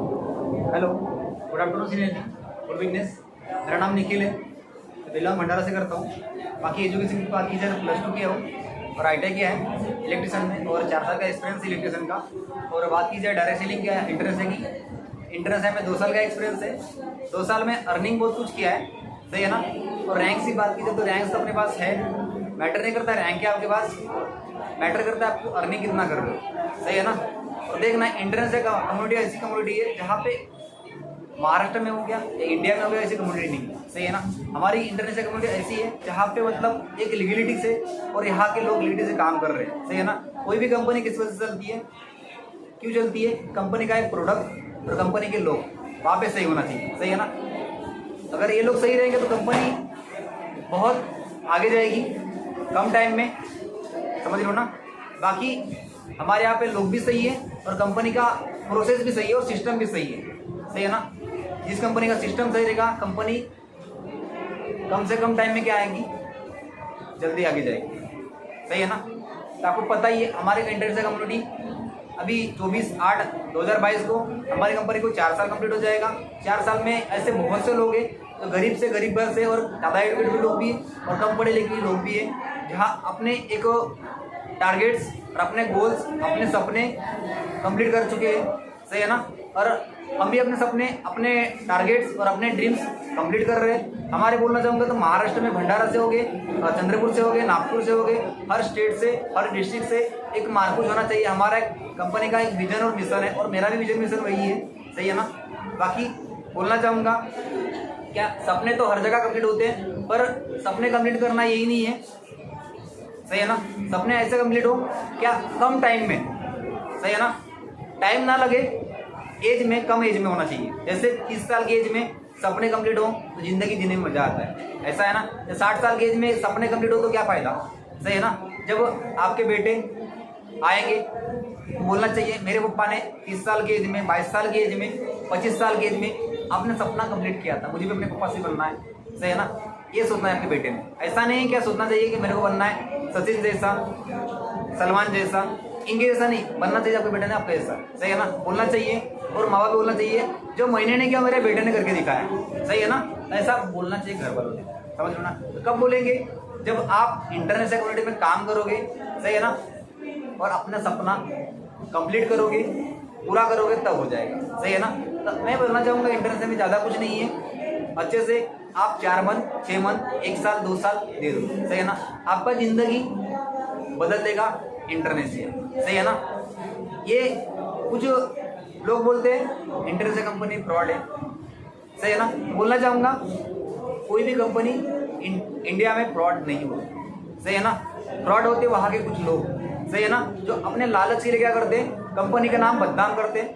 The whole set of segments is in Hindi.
हेलो, गुड आफ्टरनून सीनियर जी, गुड विगनेस। मेरा नाम निखिल है, बिलोंग भंडारा से करता हूँ। बाकी एजुकेशन की बात की जाए तो +2 किया हूँ और ITI किया है इलेक्ट्रिशियन में और 4 साल का एक्सपीरियंस इलेक्ट्रिशियन का। और बात की जाए डायरेक्ट सेलिंग क्या है, इंटरेस्ट है कि इंटरेस्ट है, मैं 2 साल का एक्सपीरियंस है। 2 साल में अर्निंग बहुत कुछ किया है, सही है ना। और रैंक की बात की जाए तो रैंक तो अपने पास है, मैटर नहीं करता रैंक है आपके पास, मैटर करता है आपको अर्निंग कितना कर रहे हो, सही है ना। और देखना इंटरनेट से कम्युनिटी ऐसी कम्युनिटी है जहाँ पे महाराष्ट्र में हो गया या इंडिया में हो गया ऐसी कम्युनिटी नहीं है, सही है ना। हमारी इंटरनेशनल कम्युनिटी ऐसी है जहाँ पे मतलब एक लीगलिटी से और यहाँ के लोग लीगलिटी से काम कर रहे हैं, सही है ना। कोई भी कंपनी किस वजह से चलती है, क्यों चलती है, कंपनी का एक प्रोडक्ट और कंपनी के लोग वहाँ पे सही होना चाहिए, सही है ना। अगर ये लोग सही रहेंगे तो कंपनी बहुत आगे जाएगी कम टाइम में, समझ लो ना। बाकी हमारे यहाँ पे लोग भी सही है और कंपनी का प्रोसेस भी सही है और सिस्टम भी सही है, सही है ना। जिस कंपनी का सिस्टम सही रहेगा कंपनी कम से कम टाइम में क्या आएगी, जल्दी आगे जाएगी, सही है ना। तो आपको पता ही है हमारे इंटरनेशनल कम्युनिटी अभी 24/8/2022 को हमारी कंपनी को 4 साल कंप्लीट हो जाएगा। 4 साल में ऐसे बहुत से लोग हैं तो गरीब से गरीब वर्ग से और ज़्यादा एजुकेटेड भी लोग भी हैं और कम पढ़े लिखे लोग भी हैं, जहाँ अपने एक टारगेट्स और अपने गोल्स अपने सपने कंप्लीट कर चुके हैं, सही है ना। और हम भी अपने सपने अपने टारगेट्स और अपने ड्रीम्स कंप्लीट कर रहे हैं। हमारे बोलना चाहूँगा तो महाराष्ट्र में भंडारा से हो गए, चंद्रपुर से हो गए, नागपुर से हो गए, हर स्टेट से हर डिस्ट्रिक्ट से एक मार्कुच होना चाहिए। हमारा कंपनी का एक विजन और मिशन है और मेरा भी विजन मिशन वही है, सही है ना। बाकी बोलना चाहूँगा क्या सपने तो हर जगह कंप्लीट होते हैं, पर सपने कंप्लीट करना यही नहीं है, सही है ना। सपने ऐसे कंप्लीट हो क्या कम टाइम में, सही है ना, टाइम ना लगे, एज में कम एज में होना चाहिए। जैसे 30 साल की एज में सपने कंप्लीट हो तो जिंदगी जीने में मजा आता है, ऐसा है ना। 60 साल की एज में सपने कंप्लीट हो तो क्या फायदा, सही है ना। जब आपके बेटे आएंगे तो बोलना चाहिए मेरे पापा ने 30 साल की एज में, 22 साल की एज में, 25 साल की एज में अपना सपना कंप्लीट किया था, मुझे भी अपने पापा से बनना है, सही है ना। ये सोचना है आपके बेटे ने, ऐसा नहीं है क्या सोचना चाहिए कि मेरे को बनना है सचिन जैसा, सलमान जैसा, इनके जैसा नहीं बनना चाहिए आपके बेटे ने आपके जैसा, सही है ना। बोलना चाहिए और माँ बाप बोलना चाहिए जो महीने ने किया मेरे बेटे ने करके दिखाया, सही है ना। ऐसा बोलना चाहिए घर वालों ने, समझ लो ना। तो कब बोलेंगे, जब आप इंटरनेशनल कम्युनिटी में काम करोगे, सही है ना, और अपना सपना कंप्लीट करोगे, पूरा करोगे, तब हो जाएगा, सही है ना। तो मैं बोलना चाहूँगा इंटरनेशनल में ज़्यादा कुछ नहीं है, अच्छे से आप 4 मंथ 6 मंथ 1 साल 2 साल दे दो, सही है ना। आपका जिंदगी बदल देगा इंटरनेट से, सही है ना। ये कुछ लोग बोलते हैं इंटरनेट कंपनी फ्रॉड है, सही है ना। बोलना चाहूँगा कोई भी कंपनी इंडिया में फ्रॉड नहीं होती, सही है ना। फ्रॉड होते वहाँ के कुछ लोग, सही है ना, जो अपने लालच के लिए क्या करते हैं, कंपनी का नाम बदनाम करते हैं,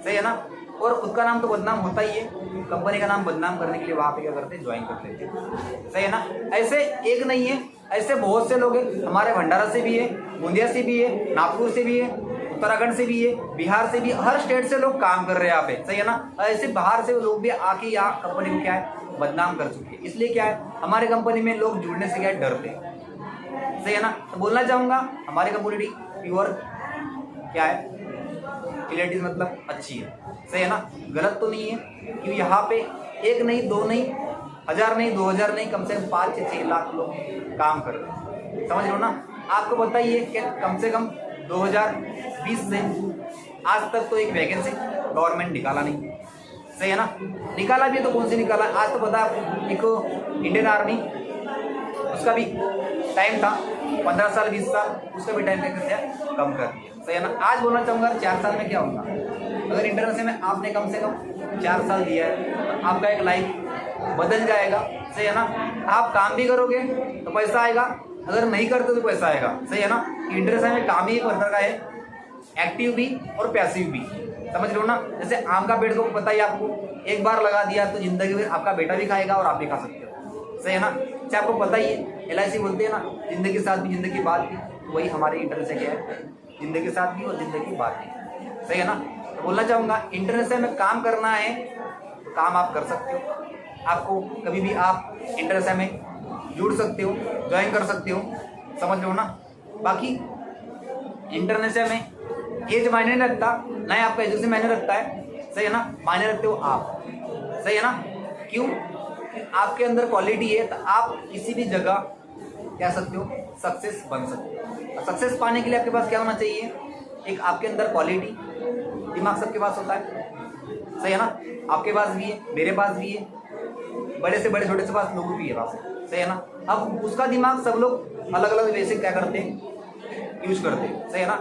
सही है ना। और उसका नाम तो बदनाम होता ही है, कंपनी का नाम बदनाम करने के लिए वहाँ पे क्या करते हैं, ज्वाइन कर लेते हैं, सही है ना। ऐसे एक नहीं है, ऐसे बहुत से लोग हैं, हमारे भंडारा से भी है, गोंदिया से भी है, नागपुर से भी है, उत्तराखंड से भी है, बिहार से भी, हर स्टेट से लोग काम कर रहे हैं यहाँ पे, सही है ना। ऐसे बाहर से लोग भी आके यहाँ कंपनी को क्या है बदनाम कर चुके हैं। इसलिए क्या है हमारे कंपनी में लोग जुड़ने से क्या है डरते हैं, सही है ना। तो बोलना चाहूँगा हमारी कम्युनिटी प्योर क्या है, क्लियरिटी मतलब अच्छी है, सही है ना, गलत तो नहीं है। क्योंकि यहाँ पे 1 नहीं 2 नहीं 1000 नहीं 2000 नहीं, कम से कम 5 से 6 लाख लोग काम कर रहे हैं, समझ लो ना। आपको पता ही है कि कम से कम 2020 से आज तक तो एक वैकेंसी गवर्नमेंट निकाला नहीं, सही है ना। निकाला भी है तो कौन सी निकाला, आज तो पता है एक इंडियन आर्मी, उसका भी टाइम था 15 साल 20 साल, उसका भी टाइम क्या कर दिया, कम कर दिया, सही है ना। आज बोलना चाहूँगा 4 साल में क्या होगा, अगर इंटरनेशनल में आपने कम से कम 4 साल दिया है तो आपका एक लाइफ बदल जाएगा, सही है ना। आप काम भी करोगे तो पैसा आएगा, अगर नहीं करते तो पैसा आएगा, सही है ना। इंटरनेशनल में काम ही एक प्रकार का है, एक्टिव भी और पैसिव भी, समझ लो ना। जैसे आम का पेड़ को पता ही आपको, एक बार लगा दिया तो जिंदगी में आपका बेटा भी खाएगा और आप भी खा सकते हो, सही है ना। चाहे आपको पता ही है LIC बोलते हैं ना, जिंदगी साथ भी जिंदगी बाद भी, तो वही हमारे इंटरनेट से क्या है, जिंदगी साथ भी और जिंदगी बाद भी, सही है ना। तो बोलना चाहूँगा इंटरनेशनल में काम करना है तो काम आप कर सकते हो, आपको कभी भी आप इंटरनेशनल में जुड़ सकते हो, ज्वाइन कर सकते हो, समझ लो ना। बाकी इंटरनेशनल में एज मायने नहीं रखता, ना ही आपका एजुकेशन मायने रखता है, सही है ना, मायने रखते हो आप, सही है ना। क्यों? आपके अंदर क्वालिटी है तो आप किसी भी जगह कह सकते हो सक्सेस बन सकते हो। सक्सेस पाने के लिए आपके पास क्या होना चाहिए? एक आपके अंदर क्वालिटी, दिमाग सबके पास होता है, सही है ना, आपके पास भी है, मेरे पास भी है, बड़े से बड़े छोटे से पास लोगों की है पास, सही है ना। अब उसका दिमाग सब लोग अलग अलग वे से क्या करते हैं, यूज करते हैं, सही है ना।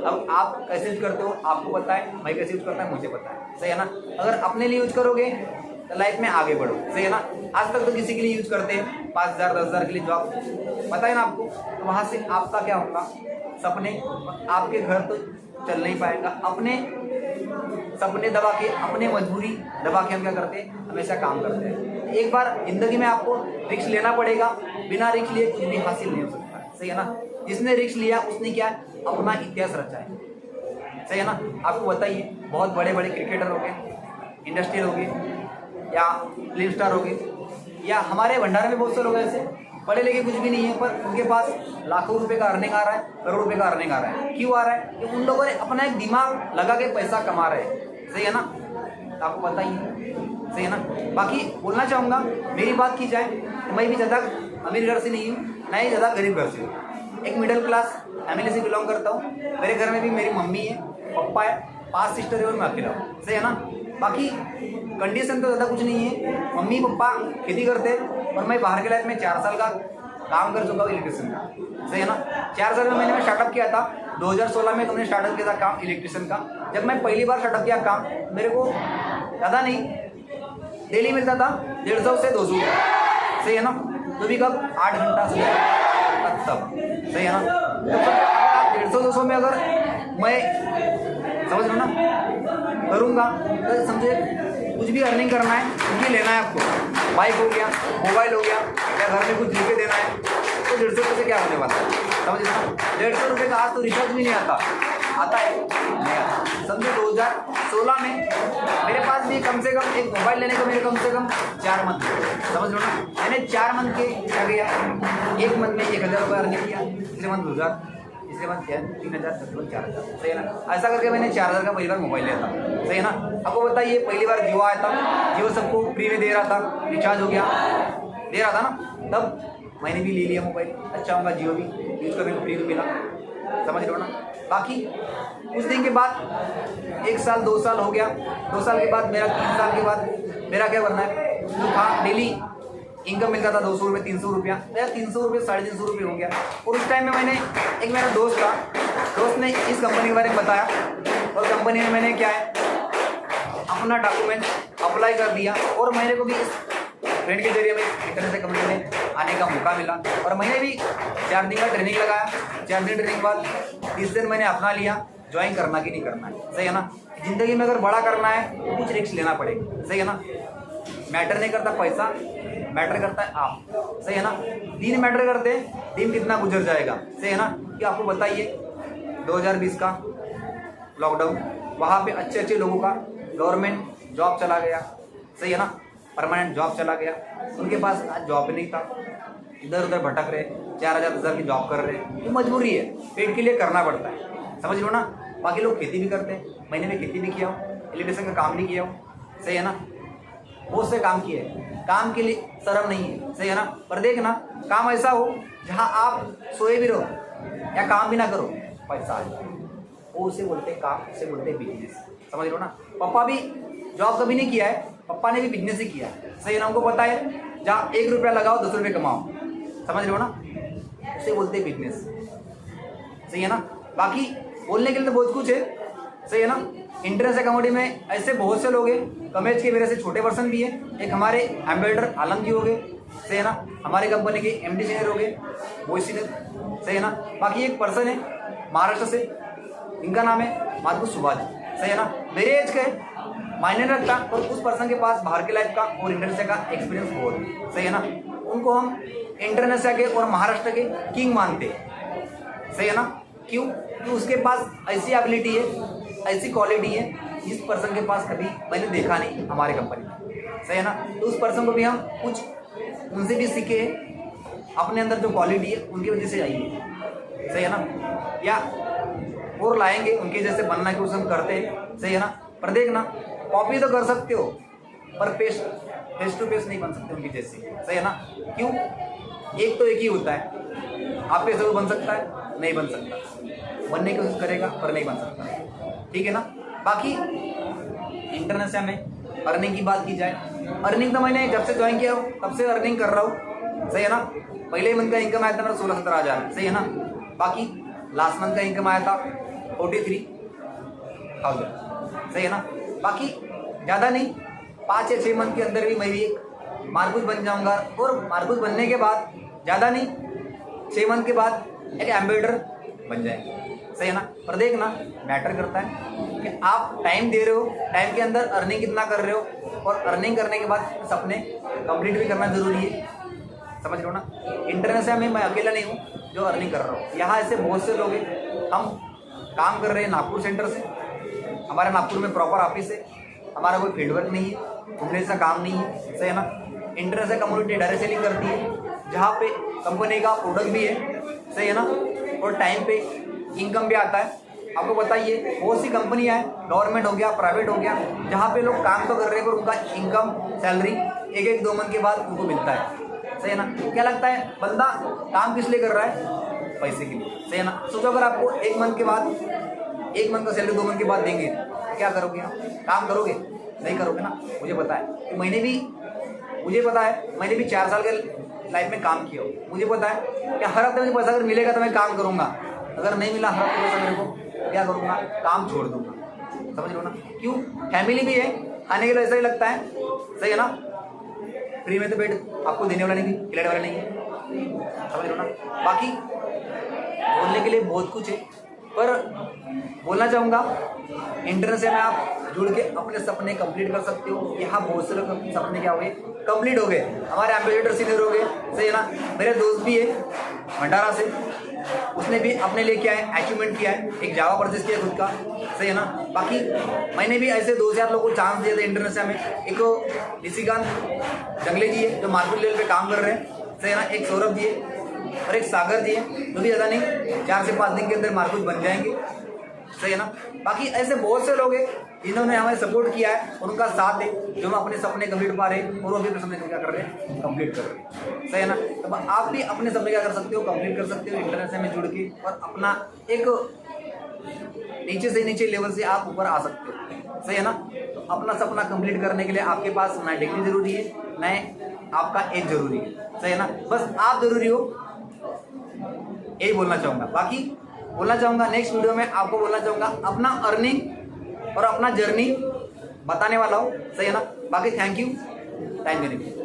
अब आप कैसे यूज करते हो आपको पता है, मैं कैसे यूज करता है मुझे पता है, सही है ना। अगर अपने लिए यूज करोगे तो लाइफ में आगे बढ़ो, सही है ना। आज तक तो किसी के लिए यूज करते हैं, 5,000 10,000 के लिए जॉब, पता है ना आपको, तो वहाँ से आपका क्या होगा, सपने, आपके घर तो चल नहीं पाएगा। अपने सपने दबा के, अपने मजबूरी दबा के हम क्या करते हैं, हमेशा काम करते हैं। एक बार जिंदगी में आपको रिस्क लेना पड़ेगा, बिना रिस्क लिए कुछ भी हासिल नहीं हो सकता, सही है ना। जिसने रिस्क लिया उसने क्या अपना इतिहास रचा है, सही है ना। आपको बताइए, बहुत बड़े बड़े क्रिकेटर हो गए, इंडस्ट्रियल हो गए, या फिल्म स्टार हो गए, या हमारे भंडार में बहुत से लोग ऐसे पढ़े लिखे कुछ भी नहीं है पर उनके पास लाखों रुपए का अर्निंग आ रहा है, करोड़ रुपए का अर्निंग आ रहा है। क्यों आ रहा है? कि उन लोगों ने अपना एक दिमाग लगा के पैसा कमा रहे हैं, सही है ना। आपको पता ही है, सही है ना। बाकी बोलना चाहूँगा, मेरी बात की जाए तो मैं भी ज़्यादा अमीर घर से नहीं हूँ, ना ही ज़्यादा गरीब घर से हूँ, एक मिडिल क्लास फैमिली से बिलोंग करता हूँ। मेरे घर में भी मेरी मम्मी है, पापा है, 5 सिस्टर है और मैं अकेला हूँ, सही है ना। बाकी कंडीशन तो ज़्यादा कुछ नहीं है, मम्मी पापा खेती करते हैं और मैं बाहर के लाइफ में 4 साल का काम कर चुका हूँ इलेक्ट्रिशियन का, सही है ना। 4 साल में मैंने स्टार्टअप किया था, 2016 में तुमने स्टार्टअप किया था काम इलेक्ट्रिशियन का। जब मैं पहली बार स्टार्टअप किया काम, मेरे को ज़्यादा नहीं डेली मिलता था 150 से 200, सही है ना। तो भी कब 8 घंटा से तब, सही है ना। तो आप 150-200 में अगर मैं समझ लो ना करूँगा तो समझे कुछ भी अर्निंग करना है, कुछ भी लेना है आपको, बाइक हो गया, मोबाइल हो गया, या घर में कुछ लेके देना है, तो 150 रुपये से क्या होने वाला है, समझ ना। 150 रुपये का आज तो रिचार्ज भी नहीं आता है नहीं आता। समझे 2016 में मेरे पास भी कम से कम एक मोबाइल लेने का मेरे कम से कम 4 मंथ, समझ लो ना। मैंने 4 मंथ के क्या किया, एक मंथ में 1,000 रुपये अर्निंग किया, दूसरे मंथ 2,000, तीसरे मंथ 3,000, चौथे मंथ 4,000, सही है ना। ऐसा करके मैंने 4,000 का पहली बार मोबाइल लिया था, सही है ना। आपको बताइए पहली बार जियो आया था, जियो सबको फ्री में दे रहा था, रिचार्ज हो गया दे रहा था ना, तब मैंने भी ले लिया मोबाइल। अच्छा होगा जियो भी यूज़ करने को फ्री में मिला, समझ लो ना। बाकी कुछ दिन के बाद 1 साल 2 साल हो गया, 2 साल के बाद मेरा 3 साल के बाद मेरा क्या बनना है, तो हाँ डेली इनकम मिलता था 200 रुपये 300 रुपया, मेरा 300 रुपये 350 रुपये हो गया। और उस टाइम में मैंने एक मेरा दोस्त था, दोस्त ने इस कंपनी के बारे में बताया और कंपनी में मैंने क्या है अपना डॉक्यूमेंट अप्लाई कर दिया और मैंने को भी इस फ्रेंड के जरिए में एक तरह से कंपनी में आने का मौका मिला। और मैंने भी 4 दिन का ट्रेनिंग लगाया, 4 दिन ट्रेनिंग के बाद 30 दिन मैंने अपना लिया, ज्वाइन करना कि नहीं करना है, सही है ना। जिंदगी में अगर बड़ा करना है तो कुछ रिस्क लेना पड़ेगा, सही है ना। मैटर नहीं करता पैसा, मैटर करता है आप, सही है ना। दिन मैटर करते हैं, दिन कितना गुजर जाएगा, सही है ना। कि आपको बताइए 2020 का लॉकडाउन, वहाँ पे अच्छे अच्छे लोगों का गवर्नमेंट जॉब चला गया, सही है ना, परमानेंट जॉब चला गया। उनके पास आज जॉब नहीं था, इधर उधर भटक रहे, 4,000 10,000 की जॉब कर रहे हैं। तो मजबूरी है, पेट के लिए करना पड़ता है, समझ लो ना। बाकी लोग खेती भी करते हैं, मैंने भी खेती भी किया हूँ, इलेक्ट्रिशियन का काम भी किया हूँ, सही है ना। बहुत से काम किए, काम के लिए शर्म नहीं है, सही है ना। पर देखना काम ऐसा हो जहाँ आप सोए भी रहो या काम भी ना करो, पैसा आ जाए, वो उसे बोलते काम, उसे बोलते बिजनेस, समझ लो ना। पापा भी जॉब कभी नहीं किया है, पापा ने भी बिजनेस ही किया है, सही है ना। उनको पता है जहाँ 1 रुपया लगाओ 10 रुपये कमाओ, समझ लो ना, उसे बोलते बिजनेस, सही है ना। बाकी बोलने के लिए तो बहुत कुछ है, सही है ना। इंटरनेट अकाउंटी में ऐसे बहुत से लोग हैं, कमेज के मेरे से छोटे पर्सन भी है। एक हमारे एम्बेडर आलम जी हो गए, सही है ना, हमारे कंपनी के MD सीनियर हो गए, वो सीनियर, सही है ना। बाकी एक पर्सन है महाराष्ट्र से, इनका नाम है माधुर सुभाष, सही है ना। मेरे एज का है, मायने रखता, और उस पर्सन के पास बाहर के लाइफ का और इंटरनेट का एक्सपीरियंस बहुत है, सही है ना। उनको हम इंटरनेट के और महाराष्ट्र के किंग मानते हैं, सही है ना। क्यों? कि उसके पास ऐसी एबिलिटी है, ऐसी क्वालिटी है जिस पर्सन के पास कभी मैंने देखा नहीं हमारे कंपनी में, सही है ना। तो उस पर्सन को भी हम कुछ उनसे भी सीखे, अपने अंदर जो क्वालिटी है उनकी वजह से आइए, सही है ना। या और लाएंगे उनके जैसे बनना की कोशिश हम करते हैं, सही है ना। पर देखना कॉपी तो कर सकते हो पर फेस टू फेस नहीं बन सकते उनकी जैसे, सही है ना। क्यों? एक तो एक ही होता है, आप पे जरूर बन सकता है, नहीं बन सकता, बनने की कोशिश करेगा पर नहीं बन सकता, ठीक है ना। बाकी इंटरनेट से हमें अर्निंग की बात की जाए, अर्निंग तो मैंने जब से ज्वाइन किया हूँ तब से अर्निंग कर रहा हूँ, सही है ना। पहले मंथ का इनकम आया था मेरा 16-17 हज़ार, सही है ना। बाकी लास्ट मंथ का इनकम आया था 43,000, सही है ना। बाकी ज़्यादा नहीं, 5 या 6 मंथ के अंदर भी मैं भी एक मार्कुस बन जाऊंगा, और मार्कुस बनने के बाद ज़्यादा नहीं 6 मंथ के बाद एक एम्बेडर बन जाएंगे, सही है ना। पर देखना मैटर करता है कि आप टाइम दे रहे हो, टाइम के अंदर अर्निंग कितना कर रहे हो, और अर्निंग करने के बाद सपने कंप्लीट भी करना जरूरी है, समझ लो ना। इंटरनेट से मैं अकेला नहीं हूँ जो अर्निंग कर रहा हूँ, यहाँ ऐसे बहुत से लोग हैं। हम काम कर रहे हैं नागपुर सेंटर से, हमारे नागपुर में प्रॉपर ऑफिस है, हमारा कोई फील्डवर्क नहीं है, घूमने जैसा काम नहीं है, सही है ना। इंटरनेट से कम्युनिटी डायरेक्ट सेलिंग करती है, जहाँ पे कंपनी का प्रोडक्ट भी है, सही है ना, और टाइम पे इनकम भी आता है। आपको बताइए बहुत सी कंपनियां हैं, गवर्नमेंट हो गया, प्राइवेट हो गया, जहाँ पे लोग काम तो कर रहे हैं पर उनका इनकम सैलरी 1-2 मंथ के बाद उनको मिलता है, सही है ना। क्या लगता है बंदा काम किस लिए कर रहा है? पैसे के लिए, सही है ना। सोचो अगर आपको 1 मंथ के बाद 1 मंथ का सैलरी 2 मंथ के बाद देंगे तो क्या करोगे? काम करोगे? नहीं करोगे ना। मुझे पता है, तो मुझे पता है मैंने भी 4 साल के लाइफ में काम किया हो। मुझे पता है कि हर हफ्ते मुझे पैसा अगर मिलेगा तो मैं काम करूँगा, अगर नहीं मिला हर हफ्ते पैसा मेरे को, क्या करूँगा? काम छोड़ दूँगा, समझ लो ना। क्यों? फैमिली भी है, खाने के लिए ऐसा ही लगता है, सही है ना। फ्री में तो पेट आपको देने वाला नहीं, खिलाने वाला नहीं है, समझ लो ना। बाकी बोलने के लिए बहुत कुछ है, पर बोलना चाहूँगा इंटरनेट से मैं आप जुड़ के अपने सपने कंप्लीट कर सकते हो। यहाँ बहुत से लोग अपने सपने क्या हो गए, कंप्लीट हो गए। हमारे एम्बेसडर सीनियर हो गए, सही है ना। मेरे दोस्त भी है भंडारा से, उसने भी अपने लिए क्या है अचीवमेंट किया है, एक जावा परचेज किया खुद का, सही है ना। बाकी मैंने भी ऐसे 2-4 लोगों को चांस दिया था इंटरनेट से हमें। एक निशिकांत जंगले जी है जो मार्केट लेवल पे काम कर रहे हैं, सही है ना। एक सौरभ जी है और एक सागर जी है, जो भी ज़्यादा नहीं 4 से 5 दिन के अंदर मार्केट बन जाएंगे, सही है ना। बाकी ऐसे बहुत से लोग हैं जिन्होंने हमें सपोर्ट किया है, उनका साथ है, जो हम अपने सपने कंप्लीट पा रहे हैं, और वो भी अपने सपने क्या कर रहे हैं, कंप्लीट कर रहे हैं, सही है ना। तो आप भी अपने सपने क्या कर सकते हो, कंप्लीट कर सकते हो इंटरनेट से में जुड़ के, और अपना एक नीचे से नीचे लेवल से आप ऊपर आ सकते हो, सही है ना। तो अपना सपना कंप्लीट करने के लिए आपके पास ना डिग्री जरूरी है, ना आपका एज जरूरी है, सही है ना। बस आप जरूरी हो, यही बोलना चाहूँगा। बाकी बोलना चाहूँगा नेक्स्ट वीडियो में आपको बोलना चाहूँगा अपना अर्निंग और अपना जर्नी बताने वाला हूँ, सही है ना। बाकी थैंक यू टाइम देने के लिए।